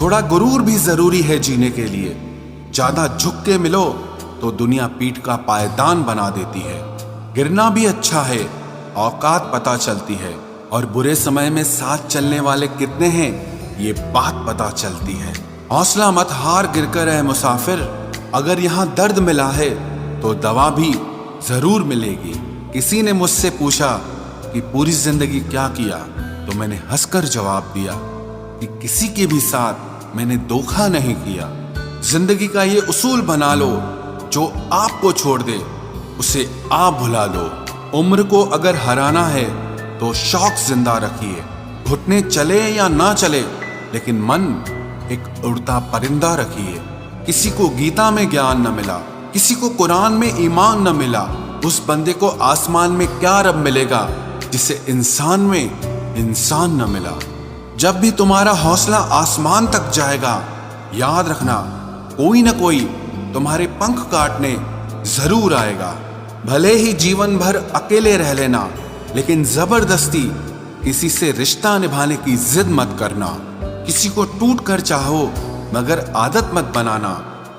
थोड़ा गुरूर भी जरूरी है जीने के लिए। ज्यादा झुक के मिलो तो दुनिया पीठ का पायदान बना देती है। गिरना भी अच्छा है, औकात पता चलती है, और बुरे समय में साथ चलने वाले कितने हैं ये बात पता चलती है। हौसला मत हार गिरकर है मुसाफिर, अगर यहाँ दर्द मिला है तो दवा भी जरूर मिलेगी। किसी ने मुझसे पूछा कि पूरी जिंदगी क्या किया, तो मैंने हंसकर जवाब दिया कि किसी के भी साथ मैंने धोखा नहीं किया। जिंदगी का ये उसूल बना लो, जो आपको छोड़ दे उसे आप भुला लो। उम्र को अगर हराना है तो शौक जिंदा रखिए। घुटने चले या ना चले, लेकिन मन एक उड़ता परिंदा रखिए। किसी को गीता में ज्ञान न मिला, किसी को कुरान में ईमान न मिला, उस बंदे को आसमान में क्या रब मिलेगा जिसे इंसान में इंसान न मिला। जब भी तुम्हारा हौसला आसमान तक जाएगा, याद रखना कोई न कोई तुम्हारे पंख काटने जरूर आएगा। भले ही जीवन भर अकेले रह लेना, लेकिन जबरदस्ती किसी से रिश्ता निभाने की जिद मत करना। किसी को टूट कर चाहो, मगर आदत मत बनाना,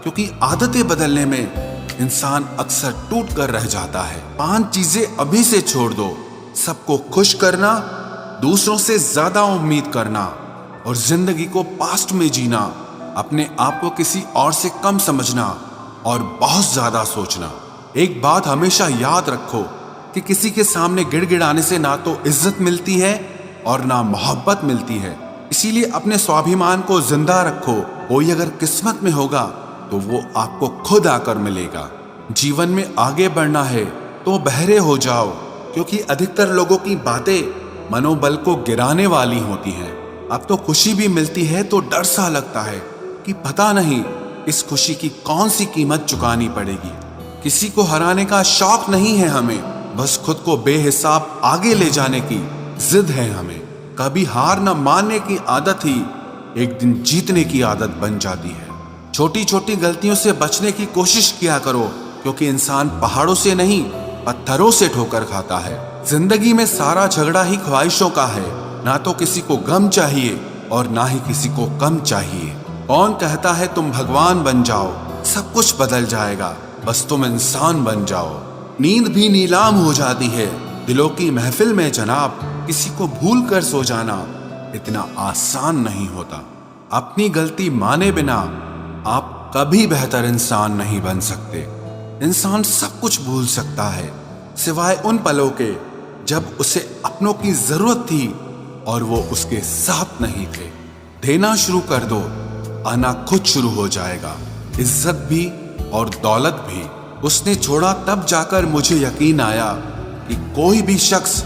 क्योंकि आदतें बदलने में इंसान अक्सर टूट कर रह जाता है। 5 चीजें अभी से छोड़ दो। सबको खुश करना, दूसरों से ज्यादा उम्मीद करना, और जिंदगी को पास्ट में जीना। अपने आप को किसी और से कम समझना और बहुत ज्यादा सोचना। एक बात हमेशा याद रखो कि किसी के सामने गिड़गिड़ाने से ना तो इज्जत मिलती है और ना मोहब्बत मिलती है। इसीलिए अपने स्वाभिमान को जिंदा रखो। कोई अगर किस्मत में होगा तो वो आपको खुद आकर मिलेगा। जीवन में आगे बढ़ना है तो बहरे हो जाओ, क्योंकि अधिकतर लोगों की बातें मनोबल को गिराने वाली होती हैं। अब तो खुशी भी मिलती है तो डर सा लगता है कि पता नहीं इस खुशी की कौन सी कीमत चुकानी पड़ेगी। किसी को हराने का शौक नहीं है हमें, बस खुद को बेहिसाब आगे ले जाने की जिद है हमें। कभी हार न मानने की आदत ही एक दिन जीतने की आदत बन जाती है। छोटी छोटी गलतियों से बचने की कोशिश किया करो, क्योंकि इंसान पहाड़ों से नहीं पत्थरों से ठोकर खाता है। जिंदगी में सारा झगड़ा ही ख्वाहिशों का है। ना तो किसी को गम चाहिए और ना ही किसी को कम चाहिए। कौन कहता है तुम भगवान बन जाओ, सब कुछ बदल जाएगा, बस तुम इंसान बन जाओ। नींद भी नीलाम हो जाती है दिलों की महफिल में जनाब। किसी को भूल कर सो जाना इतना आसान नहीं होता। अपनी गलती माने बिना आप कभी बेहतर इंसान नहीं बन सकते। इंसान सब कुछ भूल सकता है, सिवाय उन पलों के जब उसे अपनों की जरूरत थी और वो उसके साथ नहीं थे। देना शुरू कर दो, आना खुद शुरू हो जाएगा। इज्जत भी और दौलत भी उसने छोड़ा, तब जाकर मुझे यकीन आया कि कोई भी शख्स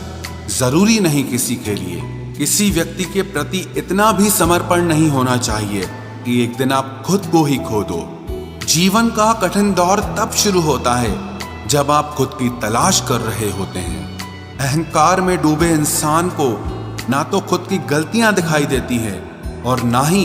जरूरी नहीं किसी के लिए। किसी व्यक्ति के प्रति इतना भी समर्पण नहीं होना चाहिए कि एक दिन आप खुद को ही खो दो। जीवन का कठिन दौर तब शुरू होता है जब आप खुद की तलाश कर रहे होते हैं। अहंकार में डूबे इंसान को ना तो खुद की गलतियां दिखाई देती हैं और ना ही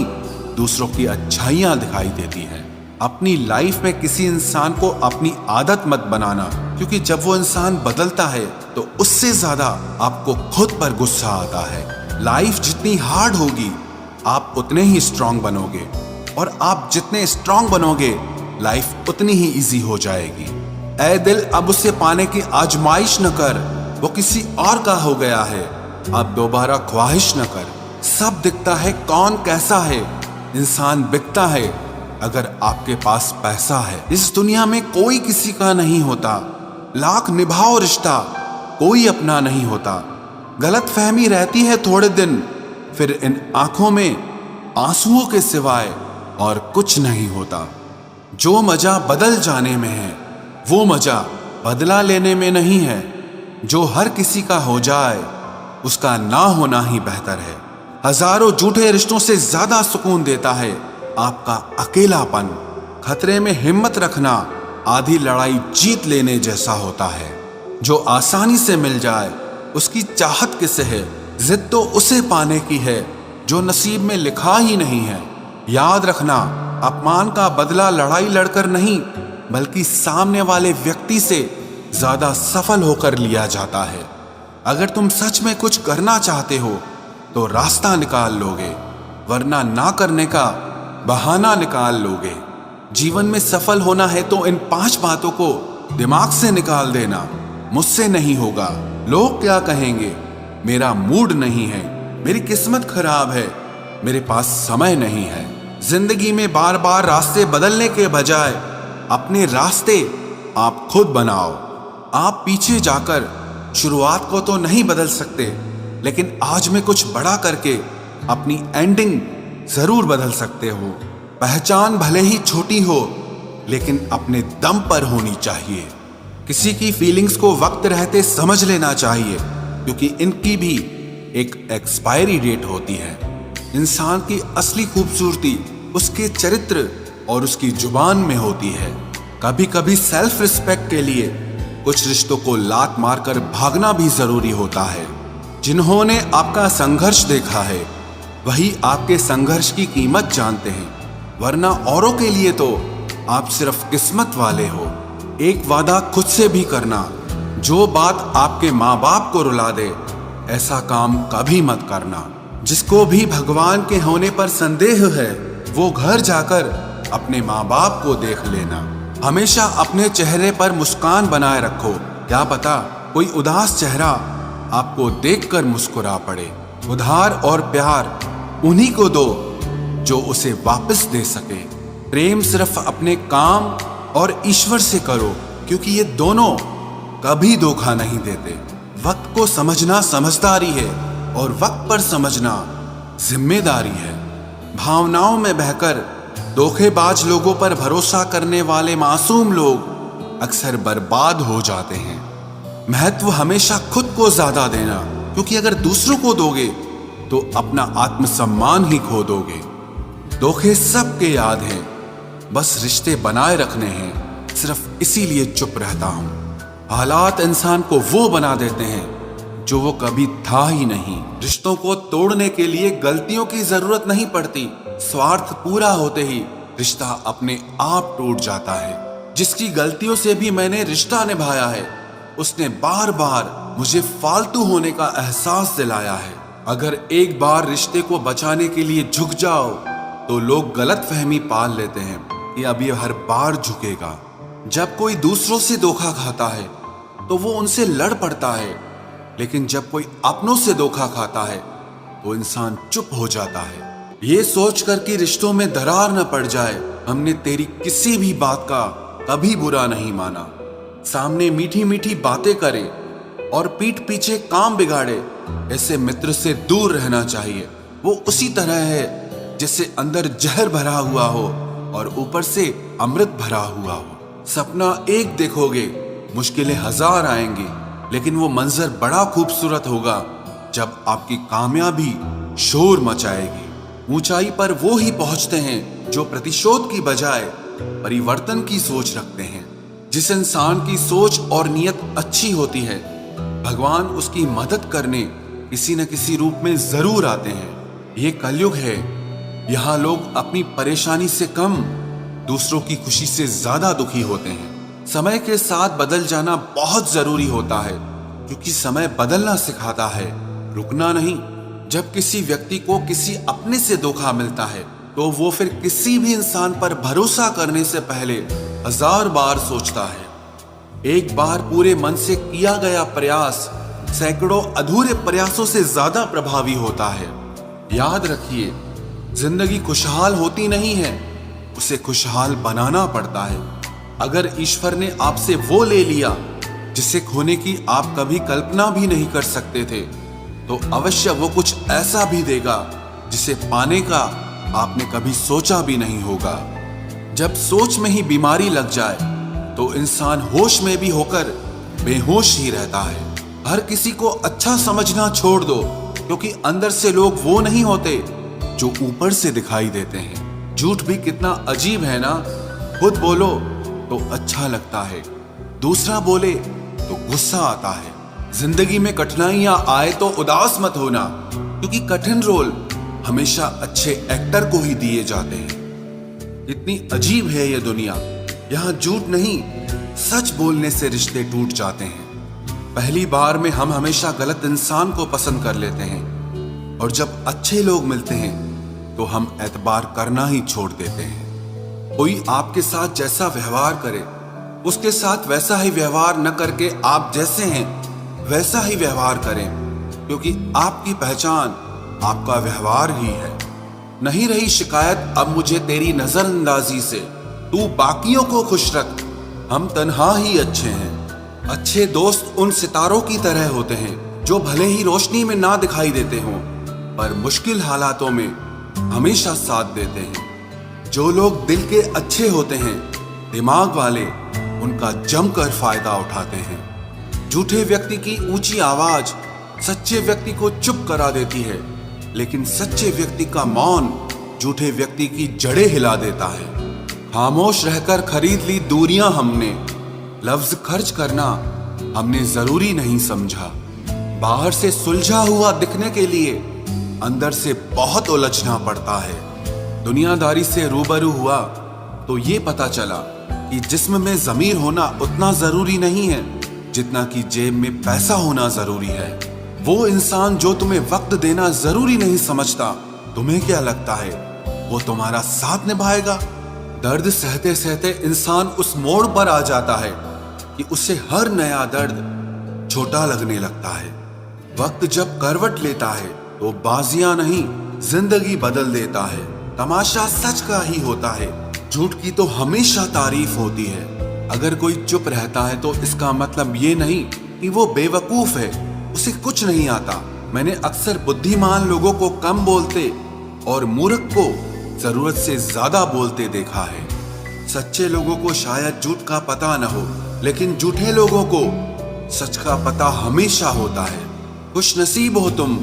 दूसरों की अच्छाइयां दिखाई देती हैं। अपनी लाइफ में किसी इंसान को अपनी आदत मत बनाना, क्योंकि जब वो इंसान बदलता है तो उससे ज्यादा आपको खुद पर गुस्सा आता है। लाइफ जितनी हार्ड होगी आप उतने ही स्ट्रांग बनोगे, और आप जितने स्ट्रांग बनोगे लाइफ उतनी ही इजी हो जाएगी। ऐ दिल अब उसे पाने की आजमाइश न कर, वो किसी और का हो गया है, अब दोबारा ख्वाहिश न कर। सब दिखता है कौन कैसा है, इंसान बिकता है अगर आपके पास पैसा है। इस दुनिया में कोई किसी का नहीं होता, लाख निभाओ रिश्ता कोई अपना नहीं होता। गलत फहमी रहती है थोड़े दिन, फिर इन आंखों में आंसुओं के सिवाय और कुछ नहीं होता। जो मजा बदल जाने में है वो मजा बदला लेने में नहीं है। जो हर किसी का हो जाए उसका ना होना ही बेहतर है। हजारों झूठे रिश्तों से ज्यादा सुकून देता है आपका अकेलापन। खतरे में हिम्मत रखना आधी लड़ाई जीत लेने जैसा होता है। जो आसानी से मिल जाए उसकी चाहत किसे है, जिद तो उसे पाने की है जो नसीब में लिखा ही नहीं है। याद रखना, अपमान का बदला लड़ाई लड़कर नहीं बल्कि सामने वाले व्यक्ति से ज्यादा सफल होकर लिया जाता है। अगर तुम सच में कुछ करना चाहते हो तो रास्ता निकाल लोगे, वरना ना करने का बहाना निकाल लोगे। जीवन में सफल होना है तो इन 5 बातों को दिमाग से निकाल देना। मुझसे नहीं होगा, लोग क्या कहेंगे, मेरा मूड नहीं है, मेरी किस्मत खराब है, मेरे पास समय नहीं है। जिंदगी में बार बार रास्ते बदलने के बजाय अपने रास्ते आप खुद बनाओ। आप पीछे जाकर शुरुआत को तो नहीं बदल सकते, लेकिन आज में कुछ बड़ा करके अपनी एंडिंग जरूर बदल सकते हो। पहचान भले ही छोटी हो, लेकिन अपने दम पर होनी चाहिए। किसी की फीलिंग्स को वक्त रहते समझ लेना चाहिए, क्योंकि इनकी भी एक एक्सपायरी डेट होती है। इंसान की असली खूबसूरती उसके चरित्र और उसकी जुबान में होती है। कभी कभी सेल्फ रिस्पेक्ट के लिए कुछ रिश्तों को लात मारकर भागना भी जरूरी होता है। जिन्होंने आपका संघर्ष देखा है वही आपके संघर्ष की कीमत जानते हैं, वरना औरों के लिए तो आप सिर्फ किस्मत वाले हो। एक वादा खुद से भी करना, जो बात आपके माँ बाप को रुला दे ऐसा काम कभी मत करना। जिसको भी भगवान के होने पर संदेह है वो घर जाकर अपने माँ बाप को देख लेना। हमेशा अपने चेहरे पर मुस्कान बनाए रखो, क्या पता कोई उदास चेहरा आपको देखकर मुस्कुरा पड़े। उधार और प्यार उन्हीं को दो जो उसे वापस दे सके। प्रेम सिर्फ अपने काम और ईश्वर से करो, क्योंकि ये दोनों कभी धोखा नहीं देते। वक्त को समझना समझदारी है और वक्त पर समझना जिम्मेदारी है। भावनाओं में बहकर धोखेबाज लोगों पर भरोसा करने वाले मासूम लोग अक्सर बर्बाद हो जाते हैं। महत्व हमेशा खुद को ज्यादा देना, क्योंकि अगर दूसरों को दोगे तो अपना आत्मसम्मान ही खो दोगे। धोखे सबके याद हैं, बस रिश्ते बनाए रखने हैं, सिर्फ इसीलिए चुप रहता हूं। हालात इंसान को वो बना देते हैं जो वो कभी था ही नहीं। रिश्तों को तोड़ने के लिए गलतियों की जरूरत नहीं पड़ती, स्वार्थ पूरा होते ही रिश्ता अपने आप टूट जाता है। जिसकी गलतियों से भी मैंने रिश्ता निभाया है उसने बार बार मुझे फालतू होने का एहसास दिलाया है। अगर एक बार रिश्ते को बचाने के लिए झुक जाओ तो लोग गलत फहमी पाल लेते हैं कि अब ये हर बार झुकेगा। जब कोई दूसरों से धोखा खाता है तो वो उनसे लड़ पड़ता है, लेकिन जब कोई अपनों से धोखा खाता है तो इंसान चुप हो जाता है। ये सोचकर कि रिश्तों में दरार न पड़ जाए, हमने तेरी किसी भी बात का कभी बुरा नहीं माना। सामने मीठी मीठी बातें करे और पीठ पीछे काम बिगाड़े, ऐसे मित्र से दूर रहना चाहिए। वो उसी तरह है जैसे अंदर जहर भरा हुआ हो और ऊपर से अमृत भरा हुआ हो। सपना एक देखोगे, मुश्किलें 1000 आएंगी, लेकिन वो मंजर बड़ा खूबसूरत होगा जब आपकी कामयाबी शोर मचाएगी। ऊंचाई पर वो ही पहुंचते हैं जो प्रतिशोध की बजाय परिवर्तन की सोच रखते हैं। जिस इंसान की सोच और नियत अच्छी होती है, भगवान उसकी मदद करने किसी न किसी रूप में जरूर आते हैं। ये कलयुग है, यहाँ लोग अपनी परेशानी से कम दूसरों की खुशी से ज्यादा दुखी होते हैं। समय के साथ बदल जाना बहुत जरूरी होता है, क्योंकि समय बदलना सिखाता है, रुकना नहीं। जब किसी व्यक्ति को किसी अपने से धोखा मिलता है तो वो फिर किसी भी इंसान पर भरोसा करने से पहले 1000 बार सोचता है। एक बार पूरे मन से किया गया प्रयास सैकड़ों अधूरे प्रयासों से ज्यादा प्रभावी होता है। याद रखिए, जिंदगी खुशहाल होती नहीं है, उसे खुशहाल बनाना पड़ता है। अगर ईश्वर ने आपसे वो ले लिया जिसे खोने की आप कभी कल्पना भी नहीं कर सकते थे, तो अवश्य वो कुछ ऐसा भी देगा जिसे पाने का आपने कभी सोचा भी नहीं होगा। जब सोच में ही बीमारी लग जाए तो इंसान होश में भी होकर बेहोश ही रहता है। हर किसी को अच्छा समझना छोड़ दो, क्योंकि अंदर से लोग वो नहीं होते जो ऊपर से दिखाई देते हैं। झूठ भी कितना अजीब है ना, खुद बोलो तो अच्छा लगता है, दूसरा बोले तो गुस्सा आता है। जिंदगी में कठिनाइयां आए तो उदास मत होना, क्योंकि कठिन रोल हमेशा अच्छे एक्टर को ही दिए जाते हैं। इतनी अजीब है ये दुनिया, यहाँ झूठ नहीं सच बोलने से रिश्ते टूट जाते हैं। पहली बार में हम हमेशा गलत इंसान को पसंद कर लेते हैं, और जब अच्छे लोग मिलते हैं तो हम एतबार करना ही छोड़ देते हैं। कोई आपके साथ जैसा व्यवहार करे, उसके साथ वैसा ही व्यवहार न करके आप जैसे हैं वैसा ही व्यवहार करें, क्योंकि आपकी पहचान आपका व्यवहार ही है। नहीं रही शिकायत अब मुझे तेरी नजरअंदाजी से, तू बाकियों को खुश रख, हम तन्हा ही अच्छे हैं। अच्छे दोस्त उन सितारों की तरह होते हैं जो भले ही रोशनी में ना दिखाई देते हों, पर मुश्किल हालातों में हमेशा साथ देते हैं। जो लोग दिल के अच्छे होते हैं, दिमाग वाले, उनका जमकर फायदा उठाते हैं। झूठे व्यक्ति की ऊंची आवाज सच्चे व्यक्ति को चुप करा देती है, लेकिन सच्चे व्यक्ति का मौन झूठे व्यक्ति की जड़ें हिला देता है। खामोश रहकर खरीद ली दूरियां हमने, लफ्ज खर्च करना हमने जरूरी नहीं समझा। बाहर से सुलझा हुआ दिखने के लिए अंदर से बहुत उलझना पड़ता है। दुनियादारी से रूबरू हुआ तो ये पता चला कि जिस्म में ज़मीर होना उतना जरूरी नहीं है जितना कि जेब में पैसा होना जरूरी है। वो इंसान जो तुम्हें वक्त देना जरूरी नहीं समझता, तुम्हें क्या लगता है वो तुम्हारा साथ निभाएगा? दर्द सहते सहते इंसान उस मोड़ पर आ जाता है कि उसे हर नया दर्द छोटा लगने लगता है। वक्त जब करवट लेता है तो बाजियां नहीं जिंदगी बदल देता है। तमाशा सच का ही होता है, झूठ की तो हमेशा तारीफ होती है। अगर कोई चुप रहता है तो इसका मतलब ये नहीं कि वो बेवकूफ है, उसे कुछ नहीं आता। मैंने अक्सर बुद्धिमान लोगों को कम बोलते और मूर्ख को जरूरत से ज्यादा बोलते देखा है। सच्चे लोगों को शायद झूठ का पता न हो, लेकिन झूठे लोगों को सच का पता हमेशा होता है। खुश नसीब हो तुम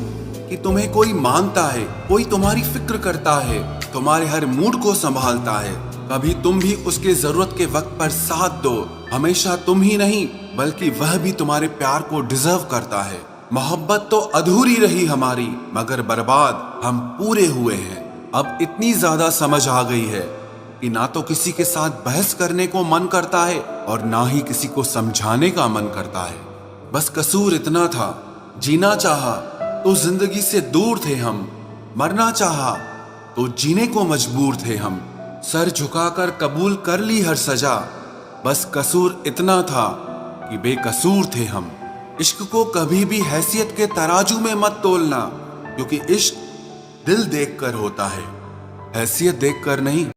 कि तुम्हें कोई मानता है, कोई तुम्हारी फिक्र करता है, तुम्हारे हर मूड को संभालता है। कभी तुम भी उसके जरूरत के वक्त पर साथ दो। हमेशा तुम ही नहीं बल्कि वह भी तुम्हारे प्यार को डिजर्व करता है। मोहब्बत तो अधूरी रही हमारी, मगर बर्बाद हम पूरे हुए हैं। अब इतनी ज्यादा समझ आ गई है कि ना तो किसी के साथ बहस करने को मन करता है और ना ही किसी को समझाने का मन करता है। बस कसूर इतना था, जीना चाहा तो जिंदगी से दूर थे हम, मरना चाहा तो जीने को मजबूर थे हम। सर झुकाकर कबूल कर ली हर सजा, बस कसूर इतना था कि बेकसूर थे हम। इश्क को कभी भी हैसियत के तराजू में मत तोलना, क्योंकि इश्क दिल देखकर होता है, हैसियत देखकर नहीं।